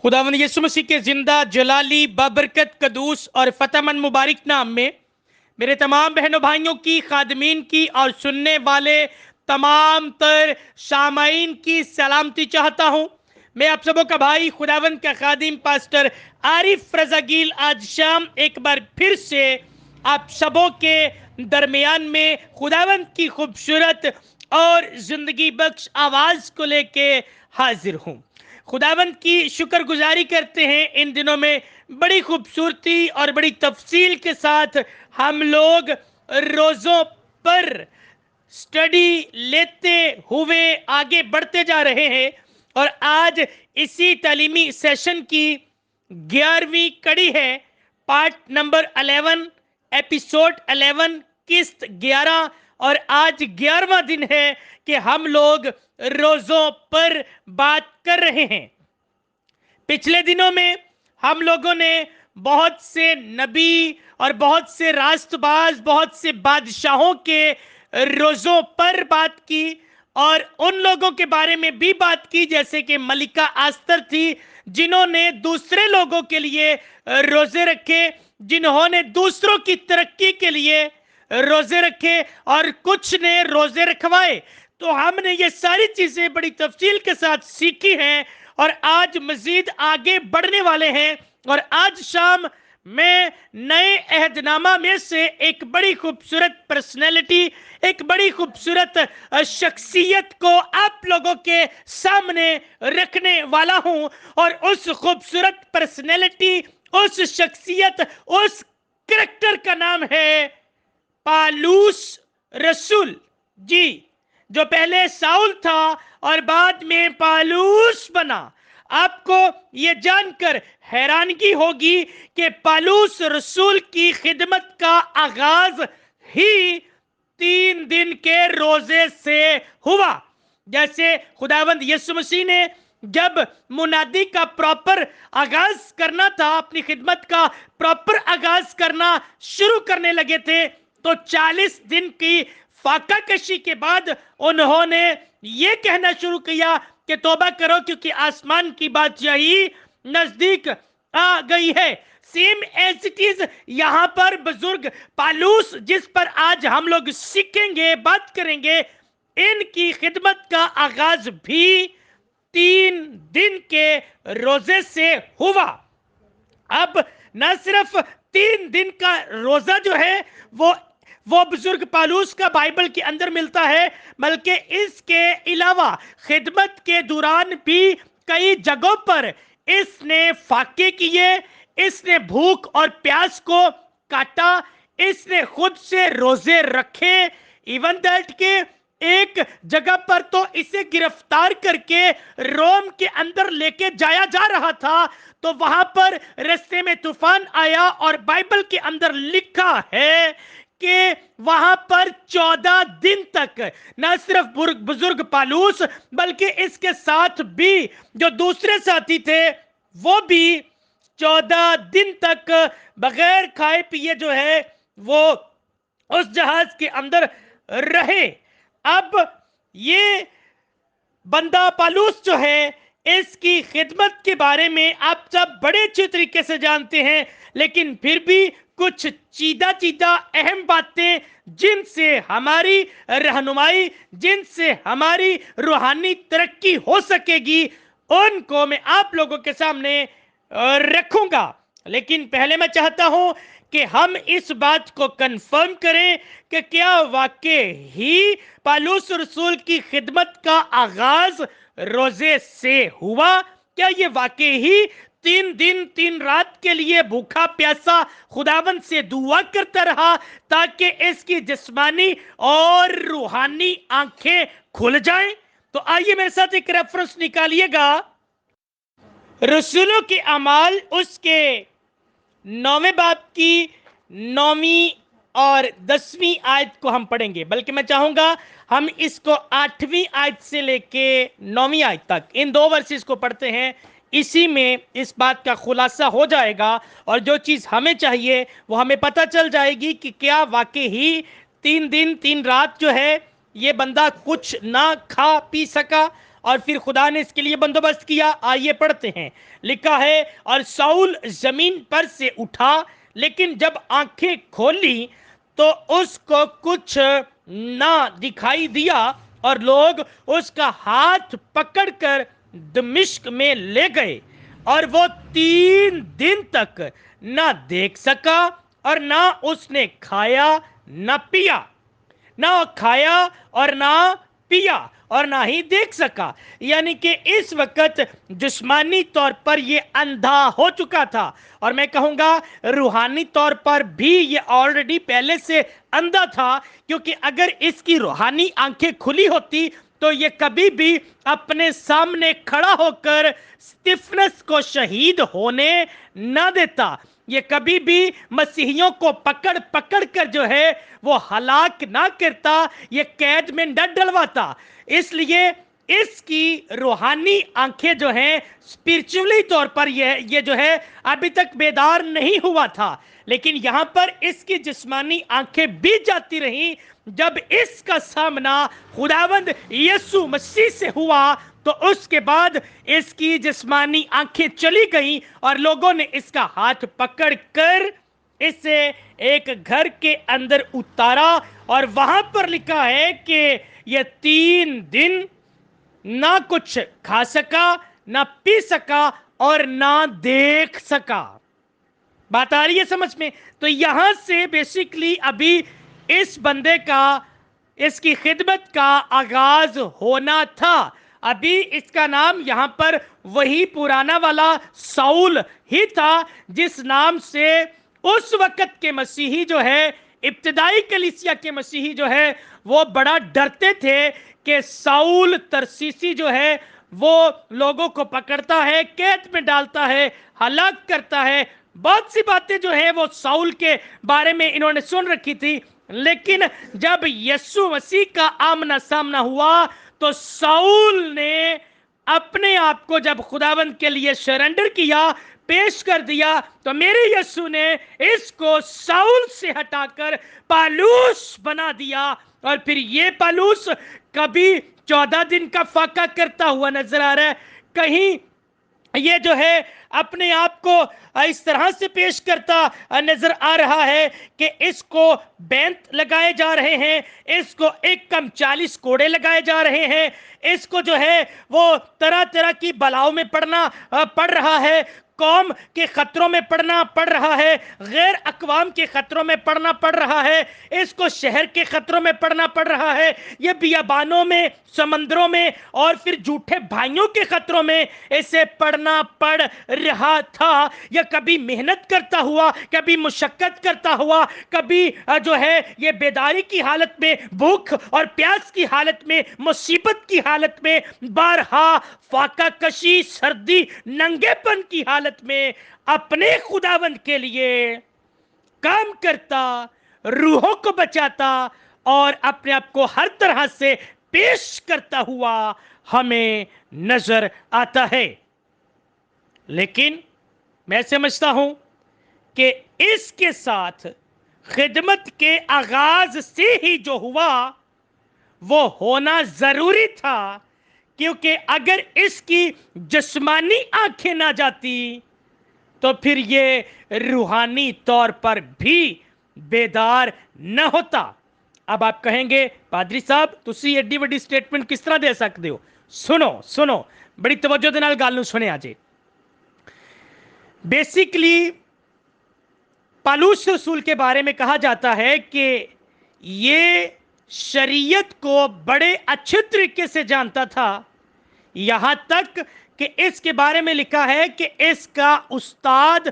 خداوند یسوع مسیح کے زندہ جلالی بابرکت قدوس اور فتح مند مبارک نام میں میرے تمام بہنوں بھائیوں کی، خادمین کی اور سننے والے تمام تر سامعین کی سلامتی چاہتا ہوں۔ میں آپ سبوں کا بھائی، خداوند کا خادم پاسٹر عارف رضا گیل آج شام ایک بار پھر سے آپ سبوں کے درمیان میں خداوند کی خوبصورت اور زندگی بخش آواز کو لے کے حاضر ہوں۔ خداوند کی شکر گزاری کرتے ہیں۔ ان دنوں میں بڑی خوبصورتی اور بڑی تفصیل کے ساتھ ہم لوگ روزوں پر سٹڈی لیتے ہوئے آگے بڑھتے جا رہے ہیں، اور آج اسی تعلیمی سیشن کی 11ویں کڑی ہے، پارٹ نمبر 11، ایپیسوڈ 11، قسط 11، اور آج 11واں دن ہے کہ ہم لوگ روزوں پر بات کر رہے ہیں۔ پچھلے دنوں میں ہم لوگوں نے بہت سے نبی اور بہت سے راست باز، بہت سے بادشاہوں کے روزوں پر بات کی، اور ان لوگوں کے بارے میں بھی بات کی جیسے کہ ملکہ آستر تھی، جنہوں نے دوسرے لوگوں کے لیے روزے رکھے، جنہوں نے دوسروں کی ترقی کے لیے روزے رکھے، اور کچھ نے روزے رکھوائے۔ تو ہم نے یہ ساری چیزیں بڑی تفصیل کے ساتھ سیکھی ہیں، اور آج مزید آگے بڑھنے والے ہیں۔ اور آج شام میں نئے عہد نامہ میں سے ایک بڑی خوبصورت پرسنالٹی، ایک بڑی خوبصورت شخصیت کو آپ لوگوں کے سامنے رکھنے والا ہوں، اور اس خوبصورت پرسنالٹی، اس شخصیت، اس کریکٹر کا نام ہے پالوس رسول۔ جی، جو پہلے ساؤل تھا اور بعد میں پالوس بنا۔ آپ کو یہ جان کر حیرانگی ہوگی کہ پالوس رسول کی خدمت کا آغاز ہی 3 دن کے روزے سے ہوا۔ جیسے خداوند یسوع مسیح نے جب منادی کا پراپر آغاز کرنا تھا، اپنی خدمت کا پراپر آغاز کرنا شروع کرنے لگے تھے، تو 40 دن کی فاقہ کشی کے بعد انہوں نے یہ کہنا شروع کیا کہ توبہ کرو کیونکہ آسمان کی بادشاہی نزدیک آ گئی ہے۔ سیم ایز اٹ از یہاں پر بزرگ پالوس، جس پر آج ہم لوگ سیکھیں گے، بات کریں گے، ان کی خدمت کا آغاز بھی 3 دن کے روزے سے ہوا۔ اب نہ صرف 3 دن کا روزہ جو ہے وہ بزرگ پالوس کا بائبل کے اندر ملتا ہے، بلکہ اس کے علاوہ خدمت کے دوران بھی کئی جگہوں پر اس نے فاقے کیے، اس نے بھوک اور پیاس کو کاٹا، اس نے خود سے روزے رکھے، ایون دیٹ کہ ایک جگہ پر تو اسے گرفتار کر کے روم کے اندر لے کے جایا جا رہا تھا، تو وہاں پر رستے میں طوفان آیا، اور بائبل کے اندر لکھا ہے کہ وہاں پر 14 دن تک نہ صرف بزرگ پالوس بلکہ اس کے ساتھ بھی جو دوسرے ساتھی تھے وہ بھی 14 دن تک بغیر کھائے پیے جو ہے وہ اس جہاز کے اندر رہے۔ اب یہ بندہ پالوس جو ہے، اس کی خدمت کے بارے میں آپ سب بڑے اچھے طریقے سے جانتے ہیں، لیکن پھر بھی کچھ چیدہ اہم باتیں جن سے ہماری رہنمائی، جن سے ہماری روحانی ترقی ہو سکے گی، ان کو میں آپ لوگوں کے سامنے رکھوں گا۔ لیکن پہلے میں چاہتا ہوں کہ ہم اس بات کو کنفرم کریں کہ کیا واقع ہی پالوس رسول کی خدمت کا آغاز روزے سے ہوا؟ کیا یہ واقع ہی 3 دن 3 رات کے لیے بھوکا پیاسا خداوند سے دعا کرتا رہا تاکہ اس کی جسمانی اور روحانی آنکھیں کھل جائیں؟ تو آئیے میرے ساتھ ایک ریفرنس نکالیے گا، رسولوں کے اعمال اس کے 9ویں باب کی 9ویں اور 10ویں آیت کو ہم پڑھیں گے، بلکہ میں چاہوں گا ہم اس کو 8ویں آیت سے لے کے 9ویں آیت تک ان 2 ورسز کو پڑھتے ہیں۔ اسی میں اس بات کا خلاصہ ہو جائے گا، اور جو چیز ہمیں چاہیے وہ ہمیں پتہ چل جائے گی کہ کیا واقع ہی 3 دن 3 رات جو ہے یہ بندہ کچھ نہ کھا پی سکا، اور پھر خدا نے اس کے لیے بندوبست کیا. آئیے پڑھتے ہیں. لکھا ہے اور ساؤل زمین پر سے اٹھا لیکن جب آنکھیں کھولی تو اس کو کچھ نہ دکھائی دیا اور لوگ اس کا ہاتھ پکڑ کر دمشق میں لے گئے اور وہ 3 دن تک نہ دیکھ سکا اور نہ اس نے کھایا نہ پیا. نہ کھایا اور نہ پیا اور نہ ہی دیکھ سکا. یعنی کہ اس وقت جسمانی طور پر یہ اندھا ہو چکا تھا, اور میں کہوں گا روحانی طور پر بھی یہ آلریڈی پہلے سے اندھا تھا, کیونکہ اگر اس کی روحانی آنکھیں کھلی ہوتی تو یہ کبھی بھی اپنے سامنے کھڑا ہو کر اسٹیفنس کو شہید ہونے نہ دیتا. یہ کبھی بھی مسیحیوں کو پکڑ پکڑ کر جو ہے وہ ہلاک نہ کرتا, یہ قید میں نہ ڈلواتا. اس لیے اس کی روحانی آنکھیں جو ہیں اسپرچولی طور پر یہ جو ہے ابھی تک بیدار نہیں ہوا تھا, لیکن یہاں پر اس کی جسمانی آنکھیں بھی جاتی رہیں. جب اس کا سامنا خداوند یسوع مسیح سے ہوا تو اس کے بعد اس کی جسمانی آنکھیں چلی گئیں اور لوگوں نے اس کا ہاتھ پکڑ کر اسے ایک گھر کے اندر اتارا, اور وہاں پر لکھا ہے کہ یہ 3 دن نہ کچھ کھا سکا نہ پی سکا اور نہ دیکھ سکا. بات آ رہی ہے سمجھ میں؟ تو یہاں سے بیسیکلی ابھی اس بندے کا, اس کی خدمت کا آغاز ہونا تھا. ابھی اس کا نام یہاں پر وہی پرانا والا ساؤل ہی تھا جس نام سے اس وقت کے مسیحی جو ہے, ابتدائی کلیسیا کے مسیحی جو ہے وہ بڑا ڈرتے تھے کہ ساؤل ترسیسی جو ہے وہ لوگوں کو پکڑتا ہے, قید میں ڈالتا ہے, ہلاک کرتا ہے. بہت سی باتیں جو ہیں وہ ساؤل کے بارے میں انہوں نے سن رکھی تھی, لیکن جب یسوع مسیح کا آمنا سامنا ہوا تو ساؤل نے اپنے آپ کو جب خداوند کے لیے سرنڈر کیا, پیش کر دیا, تو میرے یسوع نے اس کو ساؤل سے ہٹا کر پالوس بنا دیا. اور پھر یہ پالوس کبھی 14 دن کا فاقہ کرتا ہوا نظر آ رہا ہے, کہیں یہ جو ہے اپنے آپ کو اس طرح سے پیش کرتا نظر آ رہا ہے کہ اس کو بینت لگائے جا رہے ہیں, اس کو 1 کم 40 کوڑے لگائے جا رہے ہیں, اس کو جو ہے وہ طرح طرح کی بلاؤں میں پڑ رہا ہے, قوم کے خطروں میں پڑ رہا ہے, غیر اقوام کے خطروں میں پڑ رہا ہے, اس کو شہر کے خطروں میں پڑ رہا ہے, یہ بیابانوں میں, سمندروں میں اور پھر جھوٹے بھائیوں کے خطروں میں اسے پڑ رہا تھا. یا کبھی محنت کرتا ہوا, کبھی مشقت کرتا ہوا, کبھی جو ہے یہ بیداری کی حالت میں, بھوک اور پیاس کی حالت میں, مصیبت کی حالت میں, بارہا فاقہ کشی, سردی, ننگے پن کی حالت میں اپنے خداوند کے لیے کام کرتا, روحوں کو بچاتا اور اپنے آپ کو ہر طرح سے پیش کرتا ہوا ہمیں نظر آتا ہے. لیکن میں سمجھتا ہوں کہ اس کے ساتھ خدمت کے آغاز سے ہی جو ہوا وہ ہونا ضروری تھا, کیونکہ اگر اس کی جسمانی آنکھیں نہ جاتی تو پھر یہ روحانی طور پر بھی بیدار نہ ہوتا. اب آپ کہیں گے پادری صاحب تسی ایڈی وڈی سٹیٹمنٹ کس طرح دے سکتے ہو؟ سنو بڑی توجہ دے نال گل نوں سنیا جے. بیسیکلی پالوس رسول کے بارے میں کہا جاتا ہے کہ یہ شریعت کو بڑے اچھے طریقے سے جانتا تھا, یہاں تک کہ اس کے بارے میں لکھا ہے کہ اس کا استاد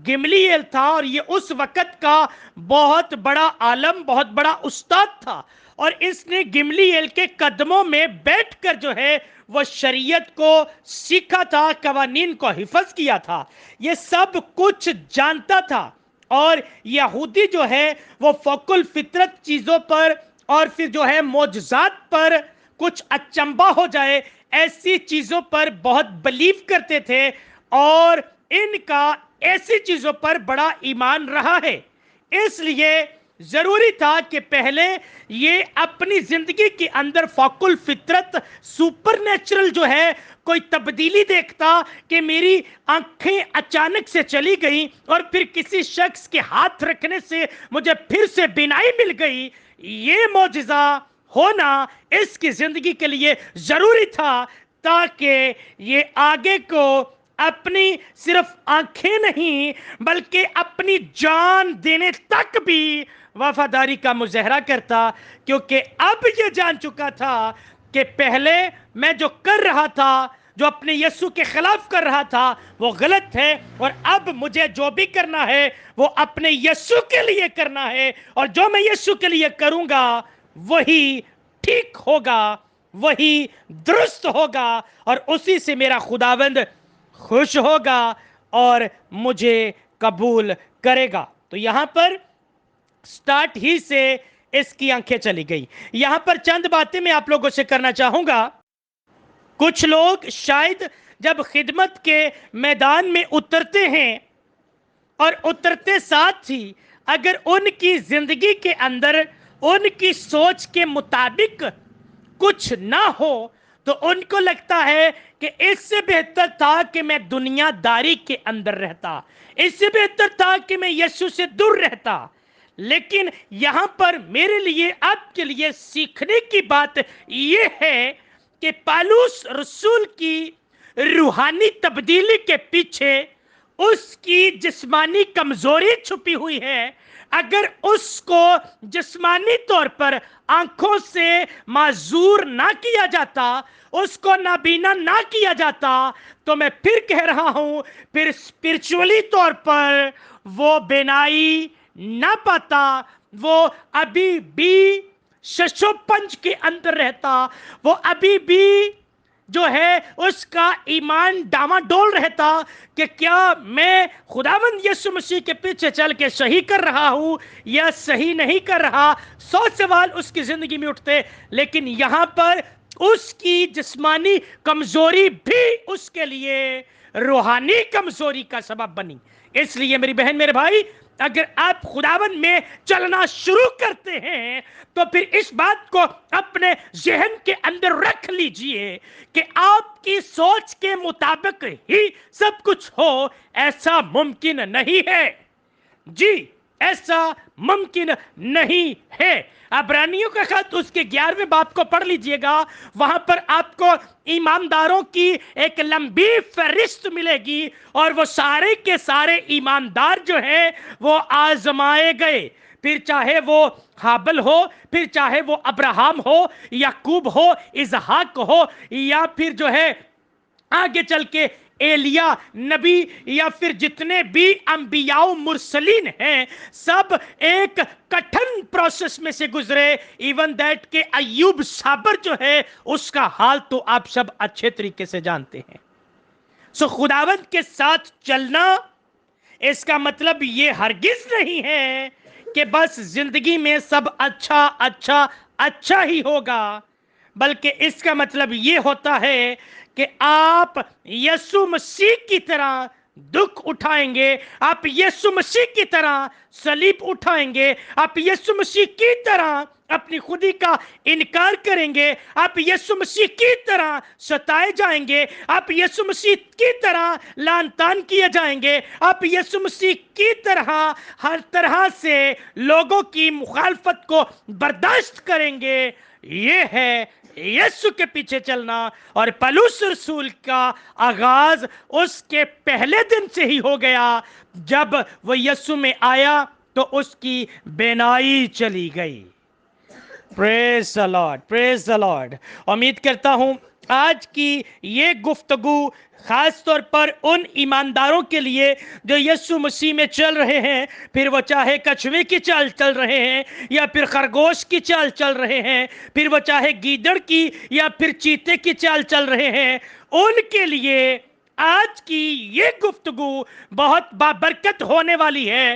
گملیل تھا, اور یہ اس وقت کا بہت بڑا عالم, بہت بڑا استاد تھا, اور اس نے گملیل کے قدموں میں بیٹھ کر جو ہے وہ شریعت کو سیکھا تھا, قوانین کو حفظ کیا تھا, یہ سب کچھ جانتا تھا. اور یہودی جو ہے وہ فوق الفطرت چیزوں پر اور پھر جو ہے معجزات پر, کچھ اچنبا ہو جائے ایسی چیزوں پر بہت بلیو کرتے تھے, اور ان کا ایسی چیزوں پر بڑا ایمان رہا ہے. اس لیے ضروری تھا کہ پہلے یہ اپنی زندگی کے اندر فوق الفطرت سپر نیچرل جو ہے کوئی تبدیلی دیکھتا کہ میری آنکھیں اچانک سے چلی گئیں اور پھر کسی شخص کے ہاتھ رکھنے سے مجھے پھر سے بینائی مل گئی. یہ معجزہ ہونا اس کی زندگی کے لیے ضروری تھا تاکہ یہ آگے کو اپنی صرف آنکھیں نہیں بلکہ اپنی جان دینے تک بھی وفاداری کا مظاہرہ کرتا، کیونکہ اب یہ جان چکا تھا کہ پہلے میں جو کر رہا تھا، جو اپنے یسوع کے خلاف کر رہا تھا، وہ غلط ہے، اور اب مجھے جو بھی کرنا ہے وہ اپنے یسوع کے لیے کرنا ہے، اور جو میں یسوع کے لیے کروں گا وہی ٹھیک ہوگا، وہی درست ہوگا، اور اسی سے میرا خداوند خوش ہوگا اور مجھے قبول کرے گا. تو یہاں پر سٹارٹ ہی سے اس کی آنکھیں چلی گئی. یہاں پر چند باتیں میں آپ لوگوں سے کرنا چاہوں گا. کچھ لوگ شاید جب خدمت کے میدان میں اترتے ہیں اور اترتے ساتھ ہی اگر ان کی زندگی کے اندر ان کی سوچ کے مطابق کچھ نہ ہو تو ان کو لگتا ہے کہ اس سے بہتر تھا کہ میں دنیا داری کے اندر رہتا، اس سے بہتر تھا کہ میں یسوع سے دور رہتا. لیکن یہاں پر میرے لیے آپ کے لیے سیکھنے کی بات یہ ہے کہ پالوس رسول کی روحانی تبدیلی کے پیچھے اس کی جسمانی کمزوری چھپی ہوئی ہے. اگر اس کو جسمانی طور پر آنکھوں سے معذور نہ کیا جاتا، اس کو نابینا نہ کیا جاتا، تو میں پھر کہہ رہا ہوں پھر اسپرچولی طور پر وہ بینائی نہ پاتا، وہ ابھی بھی ششو پنج کے اندر رہتا، وہ ابھی بھی جو ہے اس کا ایمان ڈاواڈول رہتا کہ کیا میں خداوند یسوع مسیح کے پیچھے چل کے صحیح کر رہا ہوں یا صحیح نہیں کر رہا. 100 سوال اس کی زندگی میں اٹھتے. لیکن یہاں پر اس کی جسمانی کمزوری بھی اس کے لیے روحانی کمزوری کا سبب بنی. اس لیے میری بہن میرے بھائی، اگر آپ خداوند میں چلنا شروع کرتے ہیں تو پھر اس بات کو اپنے ذہن کے اندر رکھ لیجئے کہ آپ کی سوچ کے مطابق ہی سب کچھ ہو. ایسا ممکن نہیں ہے. جی ایسا ممکن نہیں ہے. عبرانیوں کا خط اس کے 11ویں باب کو پڑھ لیجئے گا، وہاں پر آپ کو ایمانداروں کی ایک لمبی فہرست ملے گی، اور وہ سارے کے سارے ایماندار جو ہیں وہ آزمائے گئے. پھر چاہے وہ حابل ہو، پھر چاہے وہ ابراہم ہو، یعقوب ہو، اسحاق ہو، یا پھر جو ہے آگے چل کے ایلیا نبی، یا پھر جتنے بھی انبیاء و مرسلین ہیں، سب ایک کٹھن پروسیس میں سے گزرے. ایون دیٹ کہ ایوب صابر جو ہے اس کا حال تو آپ سب اچھے طریقے سے جانتے ہیں. سو خداوند کے ساتھ چلنا اس کا مطلب یہ ہرگز نہیں ہے کہ بس زندگی میں سب اچھا اچھا اچھا ہی ہوگا، بلکہ اس کا مطلب یہ ہوتا ہے کہ آپ یسوع مسیح کی طرح دکھ اٹھائیں گے، آپ یسوع مسیح کی طرح صلیب اٹھائیں گے، آپ یسوع مسیح کی طرح اپنی خودی کا انکار کریں گے، آپ یسوع مسیح کی طرح ستائے جائیں گے، آپ یسوع مسیح کی طرح لعن طعن کیے جائیں گے، آپ یسوع مسیح کی طرح ہر طرح سے لوگوں کی مخالفت کو برداشت کریں گے. یہ ہے یسوع کے پیچھے چلنا. اور پولس رسول کا آغاز اس کے پہلے دن سے ہی ہو گیا. جب وہ یسوع میں آیا تو اس کی بینائی چلی گئی. پریز دی لارڈ، پریز دی لارڈ. امید کرتا ہوں آج کی یہ گفتگو خاص طور پر ان ایمانداروں کے لیے جو یسوع مسیح میں چل رہے ہیں، پھر وہ چاہے کچھوے کی چال چل رہے ہیں یا پھر خرگوش کی چال چل رہے ہیں، پھر وہ چاہے گیدڑ کی یا پھر چیتے کی چال چل رہے ہیں، ان کے لیے آج کی یہ گفتگو بہت بابرکت ہونے والی ہے.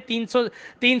3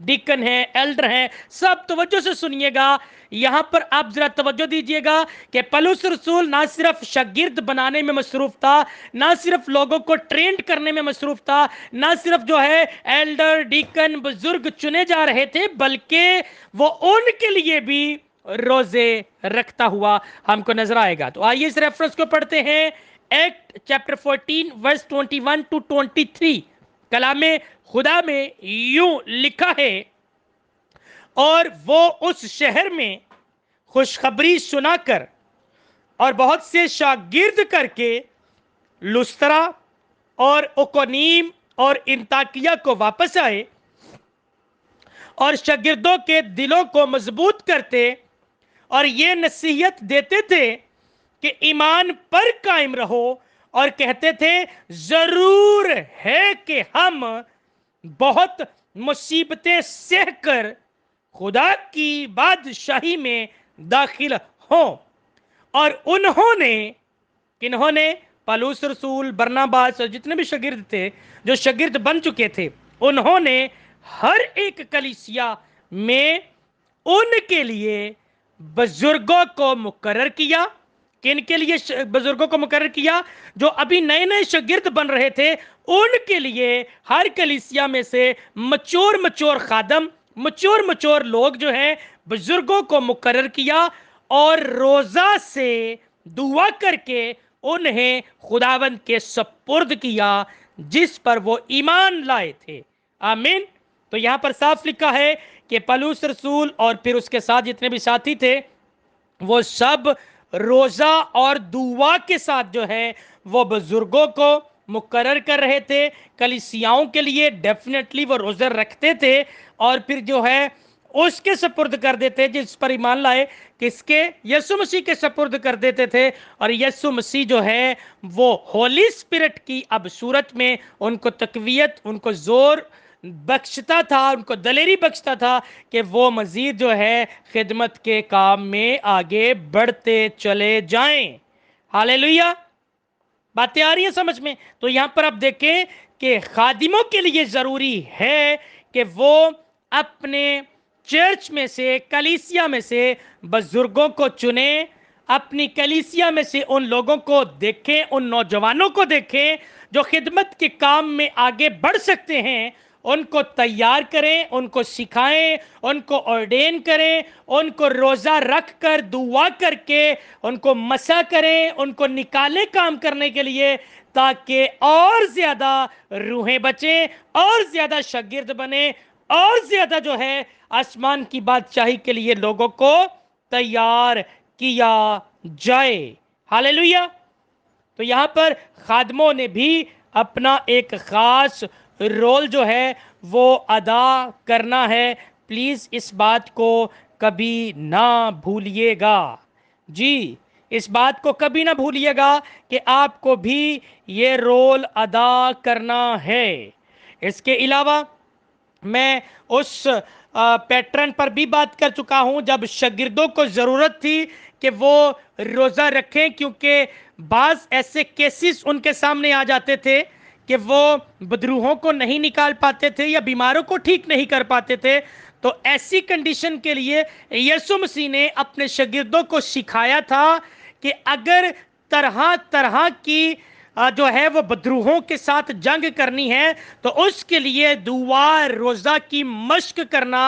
ڈیکن ہیں، ایلڈر ہیں، سب توجہ سے سنیے گا. یہاں پر آپ ذرا توجہ دیجئے گا کہ پولس رسول نہ صرف شاگرد بنانے میں مصروف تھا، نہ صرف لوگوں کو ٹرینڈ کرنے میں مصروف تھا، نہ صرف جو ہے ایلڈر، ڈیکن، بزرگ چنے جا رہے تھے، بلکہ وہ ان کے لیے بھی روزے رکھتا ہوا ہم کو نظر آئے گا. تو آئیے اس ریفرنس کو پڑھتے ہیں. Act chapter 14 verse 21 to 23. کلام خدا میں یوں لکھا ہے، اور وہ اس شہر میں خوشخبری سنا کر اور بہت سے شاگرد کر کے لسترا اور اکونیم اور انطاکیہ کو واپس آئے، اور شاگردوں کے دلوں کو مضبوط کرتے اور یہ نصیحت دیتے تھے کہ ایمان پر قائم رہو، اور کہتے تھے ضرور ہے کہ ہم بہت مصیبتیں سہ کر خدا کی بادشاہی میں داخل ہوں. اور کنہوں نے پالوس رسول، برناباس اور جتنے بھی شاگرد تھے جو شاگرد بن چکے تھے، انہوں نے ہر ایک کلیسیا میں ان کے لیے بزرگوں کو مقرر کیا. کن کے لیے بزرگوں کو مقرر کیا؟ جو ابھی نئے نئے شاگرد بن رہے تھے، ان کے لیے ہر کلیسیا میں سے مچور خادم، مچور لوگ جو ہیں بزرگوں کو مقرر کیا، اور روزہ سے دعا کر کے انہیں خداوند کے سپرد کیا جس پر وہ ایمان لائے تھے. آمین. تو یہاں پر صاف لکھا ہے کہ پالوس رسول اور پھر اس کے ساتھ جتنے بھی ساتھی تھے، وہ سب روزہ اور دعا کے ساتھ جو ہے وہ بزرگوں کو مقرر کر رہے تھے. کلیسیاؤں کے لیے ڈیفینیٹلی وہ روزہ رکھتے تھے، اور پھر جو ہے اس کے سپرد کر دیتے جس پر ایمان لائے. کس کے؟ یسوع مسیح کے سپرد کر دیتے تھے. اور یسوع مسیح جو ہے وہ ہولی اسپرٹ کی اب صورت میں ان کو تقویت، ان کو زور بخشتا تھا، ان کو دلیری بخشتا تھا کہ وہ مزید جو ہے خدمت کے کام میں آگے بڑھتے چلے جائیں. ہاللیلویہ. باتیں آ رہی ہیں سمجھ میں؟ تو یہاں پر آپ دیکھیں کہ خادموں کے لیے ضروری ہے کہ وہ اپنے چرچ میں سے، کلیسیا میں سے بزرگوں کو چنیں، اپنی کلیسیا میں سے ان لوگوں کو دیکھیں، ان نوجوانوں کو دیکھیں جو خدمت کے کام میں آگے بڑھ سکتے ہیں، ان کو تیار کریں، ان کو سکھائیں، ان کو آرڈین کریں، ان کو روزہ رکھ کر دعا کر کے ان کو مسا کریں، ان کو نکالیں کام کرنے کے لیے، تاکہ اور زیادہ روحیں بچیں، اور زیادہ شاگرد بنیں، اور زیادہ جو ہے آسمان کی بادشاہی کے لیے لوگوں کو تیار کیا جائے. ہاللیلویہ. تو یہاں پر خادموں نے بھی اپنا ایک خاص رول جو ہے وہ ادا کرنا ہے. پلیز اس بات کو کبھی نہ بھولیے گا. جی، اس بات کو کبھی نہ بھولیے گا کہ آپ کو بھی یہ رول ادا کرنا ہے. اس کے علاوہ میں اس پیٹرن پر بھی بات کر چکا ہوں جب شاگردوں کو ضرورت تھی کہ وہ روزہ رکھیں، کیونکہ بعض ایسے کیسز ان کے سامنے آ جاتے تھے کہ وہ بدروحوں کو نہیں نکال پاتے تھے یا بیماروں کو ٹھیک نہیں کر پاتے تھے. تو ایسی کنڈیشن کے لیے یسوع مسیح نے اپنے شاگردوں کو سکھایا تھا کہ اگر طرح کی جو ہے وہ بدروحوں کے ساتھ جنگ کرنی ہے تو اس کے لیے دعا روزہ کی مشق کرنا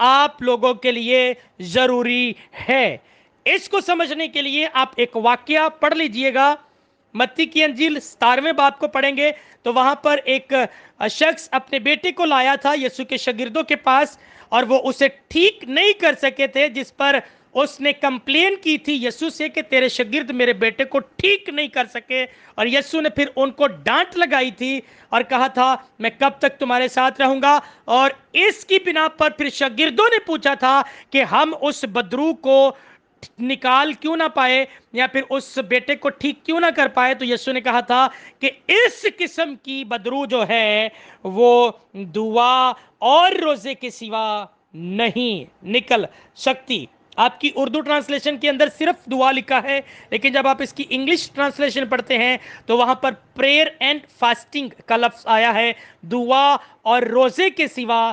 آپ لوگوں کے لیے ضروری ہے. اس کو سمجھنے کے لیے آپ ایک واقعہ پڑھ لیجئے گا. متی کی انجیل 17ویں باب کو پڑھیں گے تو وہاں پر ایک شخص اپنے بیٹے کو لایا تھا یسوع کے شاگردوں کے پاس، اور وہ اسے ٹھیک نہیں کر سکے تھے، جس پر اس نے کمپلین کی تھی یسوع سے کہ تیرے شاگرد میرے بیٹے کو ٹھیک نہیں کر سکے. اور یسوع نے پھر ان کو ڈانٹ لگائی تھی اور کہا تھا میں کب تک تمہارے ساتھ رہوں گا. اور اس کی بنا پر پھر شاگردوں نے پوچھا تھا کہ ہم اس بدروح کو نکال کیوں نہ پائے یا پھر اس بیٹے کو ٹھیک کیوں نہ کر پائے. تو یسوع نے کہا تھا کہ اس قسم کی بدروح جو ہے وہ دعا اور روزے کے سوا نہیں نکل سکتی. آپ کی اردو ٹرانسلیشن کے اندر صرف دعا لکھا ہے، لیکن جب آپ اس کی انگلش ٹرانسلیشن پڑھتے ہیں تو وہاں پر پریئر اینڈ فاسٹنگ کا لفظ آیا ہے. دعا اور روزے کے سوا